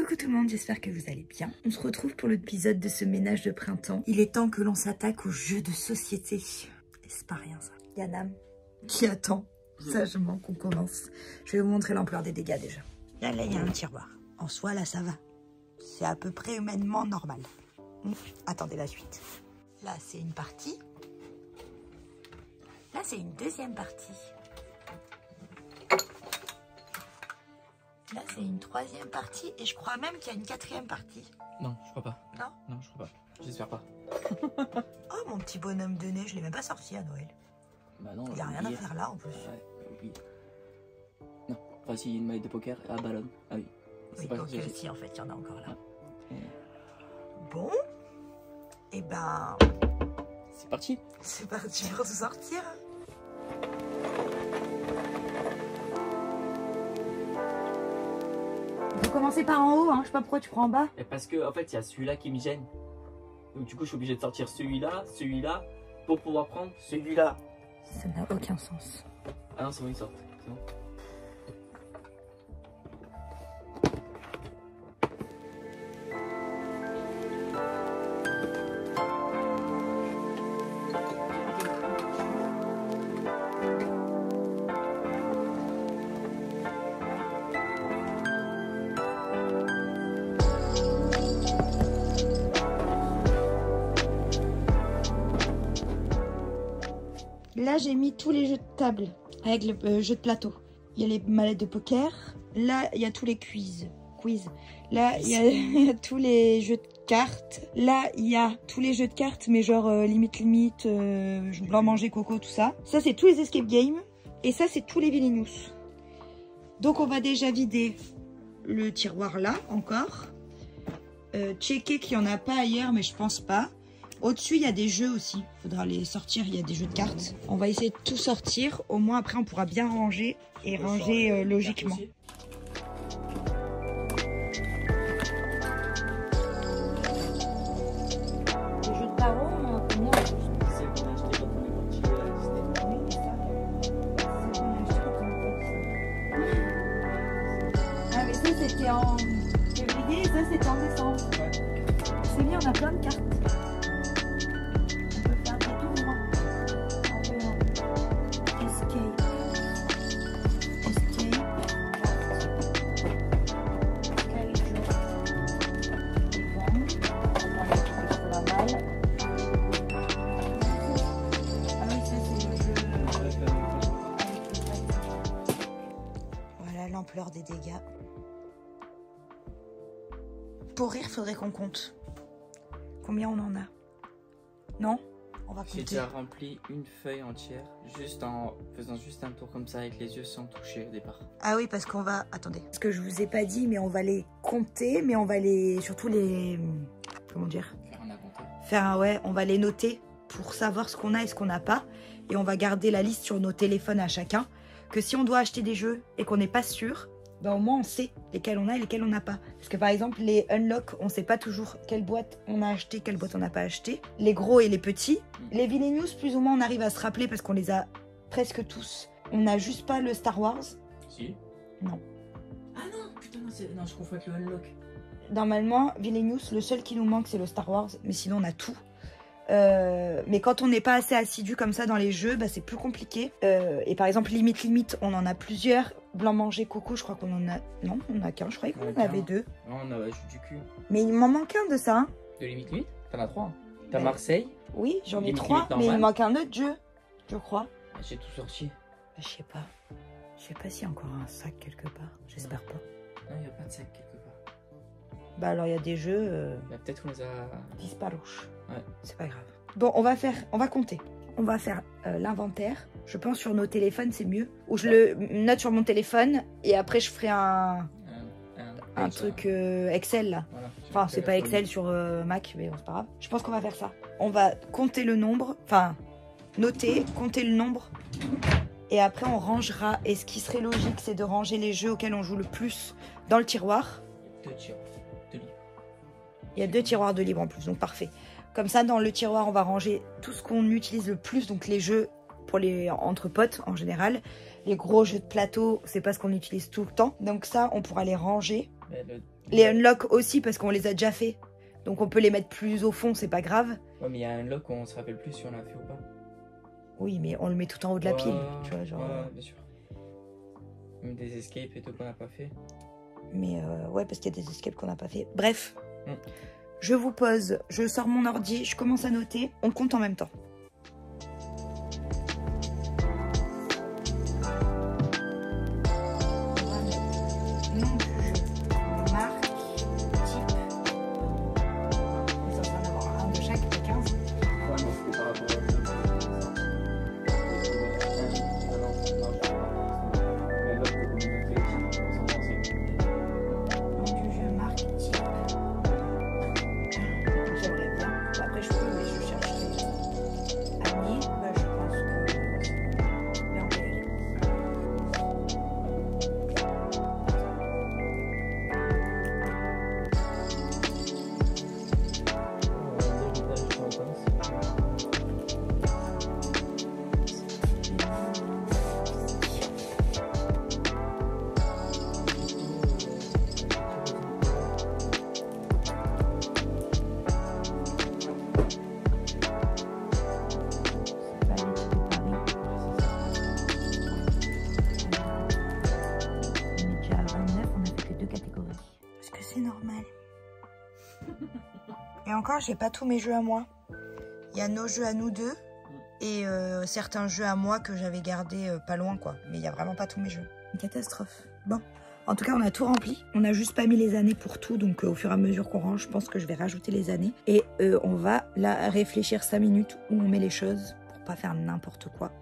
Coucou tout le monde, j'espère que vous allez bien. On se retrouve pour l'épisode de ce ménage de printemps. Il est temps que l'on s'attaque aux jeux de société. Et c'est pas rien ça. Il y a Nam qui attend sagement qu'on commence. Je vais vous montrer l'ampleur des dégâts déjà. Là, il y a un tiroir. En soi, là, ça va. C'est à peu près humainement normal. Attendez la suite. Là, c'est une partie. Là, c'est une deuxième partie. Là, c'est une troisième partie et je crois même qu'il y a une quatrième partie. Non, je crois pas. Non? Non, je crois pas. J'espère pas. Oh, mon petit bonhomme de neige, je l'ai même pas sorti à Noël. Bah non. Il n'y a rien à faire là en plus. Ouais, oui. Non, enfin si, une maille de poker à ballon. Ah oui. Oui, pas ok, si en fait, il y en a encore là. Ouais. Bon, et ben... C'est parti. C'est parti pour tout sortir. On peut commencer par en haut, hein. Je sais pas pourquoi tu prends en bas. Et parce que en fait, il y a celui-là qui me gêne. Donc du coup, je suis obligé de sortir celui-là, pour pouvoir prendre celui-là. Ça n'a aucun sens. Ah non, c'est bon, ils sortent. C'est bon. Là, j'ai mis tous les jeux de table avec le jeu de plateau. Il y a les mallettes de poker. Là, il y a tous les quiz. Là, il y a tous les jeux de cartes. Là, il y a tous les jeux de cartes, mais genre limite, blanc manger, coco, tout ça. Ça, c'est tous les escape games. Et ça, c'est tous les Villainous. Donc, on va déjà vider le tiroir là, encore. Checker qu'il n'y en a pas ailleurs, mais je pense pas. Au-dessus, il y a des jeux aussi. Il faudra les sortir. Il y a des jeux de cartes. On va essayer de tout sortir. Au moins, après, on pourra bien ranger et ranger logiquement. Les jeux de tarot, on a combien? C'est qu'on a acheté quand on est parti Ah, mais ça, c'était en février et ça, c'était en décembre. Ouais. C'est bien, on a plein de cartes. L'ampleur des dégâts. Pour rire, faudrait qu'on compte. Combien on en a? Non? On va compter. J'ai déjà rempli une feuille entière, juste en faisant juste un tour comme ça avec les yeux sans toucher au départ. Ah oui, parce qu'on va... Attendez. Ce que je vous ai pas dit, mais on va les compter, mais on va les... Surtout les... Comment dire? Faire un inventaire. Ouais, on va les noter pour savoir ce qu'on a et ce qu'on n'a pas. Et on va garder la liste sur nos téléphones à chacun. Que si on doit acheter des jeux et qu'on n'est pas sûr, ben au moins on sait lesquels on a et lesquels on n'a pas. Parce que par exemple, les unlock, on ne sait pas toujours quelle boîte on a acheté, quelle boîte on n'a pas acheté. Les gros et les petits. Les Villainous, plus ou moins, on arrive à se rappeler parce qu'on les a presque tous. On n'a juste pas le Star Wars. Si. Non. Ah non, putain, non, je confonds avec le unlock. Normalement, Villainous, le seul qui nous manque, c'est le Star Wars. Mais sinon, on a tout. Mais quand on n'est pas assez assidu comme ça dans les jeux, bah, c'est plus compliqué. Et par exemple, limite, on en a plusieurs. Blanc manger, coco, je crois qu'on en a... Non, on en a qu'un, je croyais qu'on en avait deux. Non, on a juste du cul. Mais il m'en manque un de ça. Hein. De limite, t'en as 3. T'as Marseille. Oui, j'en ai Limite 3, mais il me manque un autre jeu, je crois. J'ai tout sorti. Je sais pas. Je sais pas s'il y a encore un sac quelque part. J'espère pas. Non, il n'y a pas de sac quelque part. Bah alors il y a des jeux... Bah, peut-être qu'on les a... disparouches. Ouais. C'est pas grave. Bon, on va compter. On va faire l'inventaire. Je pense sur nos téléphones, c'est mieux. Ou je le note sur mon téléphone et après je ferai un truc Excel là. Voilà. Enfin, c'est pas Excel sur Mac, mais bon, c'est pas grave. Je pense qu'on va faire ça. On va compter le nombre, enfin, noter, compter le nombre. Et après, on rangera. Et ce qui serait logique, c'est de ranger les jeux auxquels on joue le plus dans le tiroir. Il y a 2 tiroirs de libre en plus, donc parfait. Comme ça, dans le tiroir, on va ranger tout ce qu'on utilise le plus, donc les jeux pour les entre potes en général. Les gros jeux de plateau, c'est pas ce qu'on utilise tout le temps. Donc ça, on pourra les ranger. Les unlock aussi parce qu'on les a déjà fait. Donc on peut les mettre plus au fond, c'est pas grave. Ouais, mais il y a un unlock où on se rappelle plus si on l'a fait ou pas. Oui, mais on le met tout en haut de la pile. Tu vois, genre... Ouais, bien sûr. Même des escapes et tout qu'on n'a pas fait. Mais ouais, parce qu'il y a des escapes qu'on n'a pas fait. Bref, je vous pose, je sors mon ordi, je commence à noter, on compte en même temps. Et encore, j'ai pas tous mes jeux à moi. Il y a nos jeux à nous deux et certains jeux à moi que j'avais gardés pas loin, quoi. Mais il y a vraiment pas tous mes jeux. Une catastrophe. Bon, en tout cas, on a tout rempli. On a juste pas mis les années pour tout, donc au fur et à mesure qu'on range, je pense que je vais rajouter les années. Et on va là réfléchir 5 minutes où on met les choses pour pas faire n'importe quoi.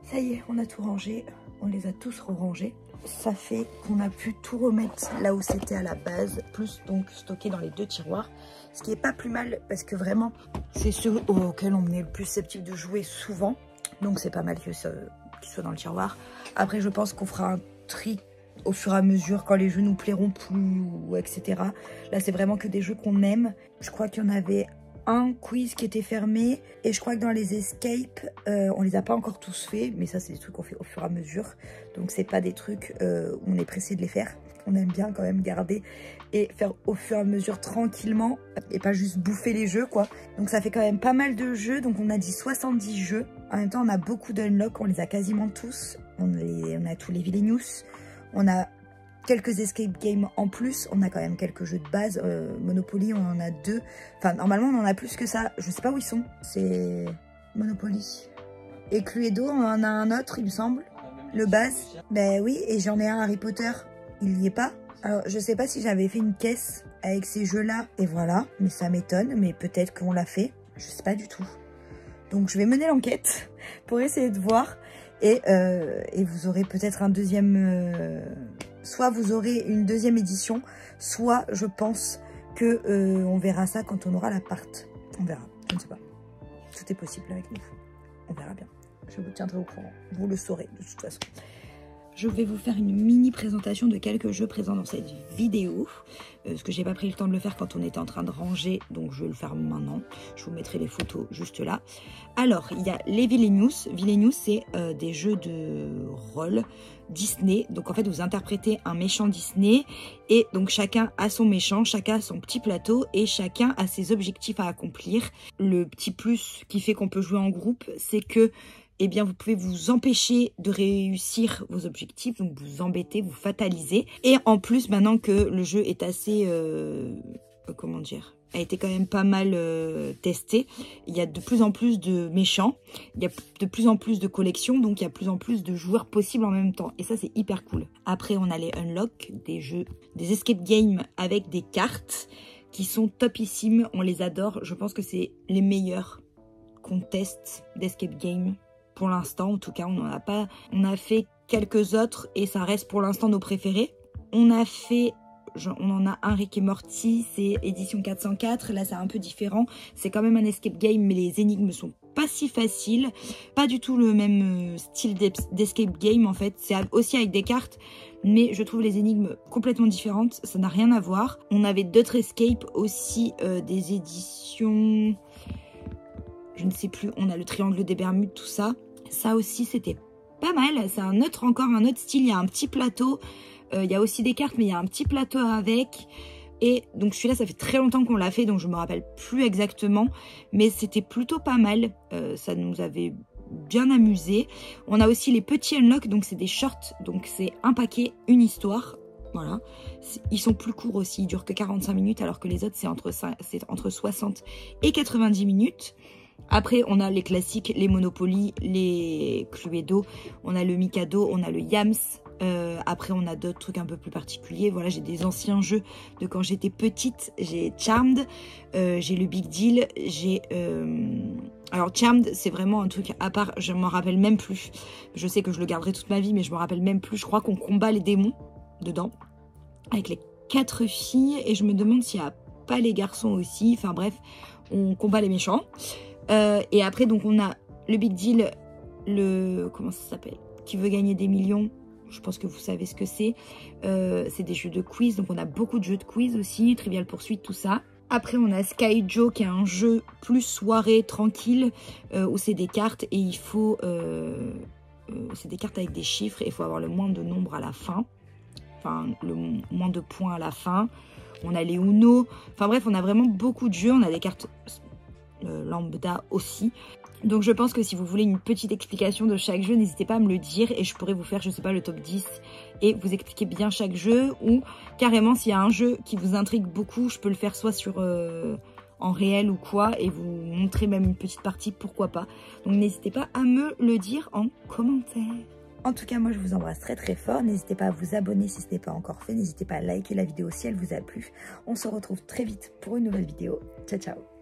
Ça y est, on a tout rangé, on les a tous re-rangés. Ça fait qu'on a pu tout remettre là où c'était à la base, plus donc stocker dans les 2 tiroirs. Ce qui est pas plus mal parce que vraiment, c'est ceux auxquels on est le plus susceptible de jouer souvent. Donc c'est pas mal qu'il soit dans le tiroir. Après je pense qu'on fera un tri au fur et à mesure quand les jeux nous plairont plus ou etc. Là c'est vraiment que des jeux qu'on aime. Je crois qu'il y en avait un quiz qui était fermé et je crois que dans les escapes on les a pas encore tous fait, mais ça c'est des trucs qu'on fait au fur et à mesure, donc c'est pas des trucs où on est pressé de les faire. On aime bien quand même garder et faire au fur et à mesure tranquillement et pas juste bouffer les jeux quoi. Donc ça fait quand même pas mal de jeux, donc on a dit 70 jeux. En même temps on a beaucoup d'unlock, on les a quasiment tous. On a tous les Villainous, on a quelques escape games en plus, on a quand même quelques jeux de base. Monopoly on en a 2, enfin normalement on en a plus que ça, je sais pas où ils sont. C'est Monopoly et Cluedo, on en a un autre il me semble, le base. Ben oui, et j'en ai un Harry Potter, il y est pas. Alors je sais pas si j'avais fait une caisse avec ces jeux là et voilà, mais ça m'étonne, mais peut-être qu'on l'a fait, je sais pas du tout. Donc je vais mener l'enquête pour essayer de voir et vous aurez peut-être un deuxième... soit vous aurez une deuxième édition, soit je pense que on verra ça quand on aura l'appart. On verra, je ne sais pas. Tout est possible avec nous. On verra bien. Je vous tiendrai au courant. Vous le saurez de toute façon. Je vais vous faire une mini présentation de quelques jeux présents dans cette vidéo. Parce que j'ai pas pris le temps de le faire quand on était en train de ranger. Donc je vais le faire maintenant. Je vous mettrai les photos juste là. Alors, il y a les Villainous. Villainous, c'est des jeux de rôle Disney. Donc en fait, vous interprétez un méchant Disney. Et donc chacun a son méchant, chacun a son petit plateau. Et chacun a ses objectifs à accomplir. Le petit plus qui fait qu'on peut jouer en groupe, c'est que eh bien, vous pouvez vous empêcher de réussir vos objectifs, donc vous embêter, vous fataliser. Et en plus, maintenant que le jeu est assez, comment dire, a été quand même pas mal testé, il y a de plus en plus de méchants, il y a de plus en plus de collections, donc il y a de plus en plus de joueurs possibles en même temps. Et ça, c'est hyper cool. Après, on a les unlock, des jeux, des escape games avec des cartes qui sont topissimes. On les adore. Je pense que c'est les meilleurs qu'on teste d'escape game. Pour l'instant, en tout cas, on n'en a pas. On a fait quelques autres et ça reste pour l'instant nos préférés. On a fait, on en a un Rick et Morty, c'est édition 404. Là, c'est un peu différent. C'est quand même un escape game, mais les énigmes sont pas si faciles. Pas du tout le même style d'escape game en fait. C'est aussi avec des cartes, mais je trouve les énigmes complètement différentes. Ça n'a rien à voir. On avait d'autres escapes aussi, des éditions, je ne sais plus. On a le triangle des Bermudes, tout ça. Ça aussi, c'était pas mal. C'est encore un autre style. Il y a un petit plateau. Il y a aussi des cartes, mais il y a un petit plateau avec. Et donc celui-là, ça fait très longtemps qu'on l'a fait, donc je me rappelle plus exactement. Mais c'était plutôt pas mal. Ça nous avait bien amusé. On a aussi les petits unlock. Donc c'est des shorts. Donc c'est un paquet, une histoire. Voilà. Ils sont plus courts aussi. Ils durent que 45 minutes, alors que les autres, c'est entre 60 et 90 minutes. Après, on a les classiques, les Monopoly, les Cluedo, on a le Mikado, on a le Yams. Après, on a d'autres trucs un peu plus particuliers. Voilà, j'ai des anciens jeux de quand j'étais petite. J'ai Charmed, j'ai le Big Deal, j'ai... Alors, Charmed, c'est vraiment un truc à part, je m'en rappelle même plus. Je sais que je le garderai toute ma vie, mais je me rappelle même plus. Je crois qu'on combat les démons dedans, avec les 4 filles. Et je me demande s'il n'y a pas les garçons aussi. Enfin bref, on combat les méchants. Et après, donc, on a le Big Deal, comment ça s'appelle? Qui veut gagner des millions. Je pense que vous savez ce que c'est. C'est des jeux de quiz. Donc, on a beaucoup de jeux de quiz aussi. Trivial Pursuit, tout ça. Après, on a Sky Joe, qui est un jeu plus soirée, tranquille, où c'est des cartes et il faut... c'est des cartes avec des chiffres et il faut avoir le moins de nombres à la fin. Enfin, le moins de points à la fin. On a les Uno. Enfin bref, on a vraiment beaucoup de jeux. On a des cartes... lambda aussi. Donc je pense que si vous voulez une petite explication de chaque jeu, n'hésitez pas à me le dire et je pourrais vous faire, je sais pas, le top 10 et vous expliquer bien chaque jeu, ou carrément s'il y a un jeu qui vous intrigue beaucoup, je peux le faire soit sur en réel ou quoi et vous montrer même une petite partie, pourquoi pas. Donc n'hésitez pas à me le dire en commentaire. En tout cas, moi je vous embrasse très très fort. N'hésitez pas à vous abonner si ce n'est pas encore fait. N'hésitez pas à liker la vidéo si elle vous a plu. On se retrouve très vite pour une nouvelle vidéo. Ciao ciao.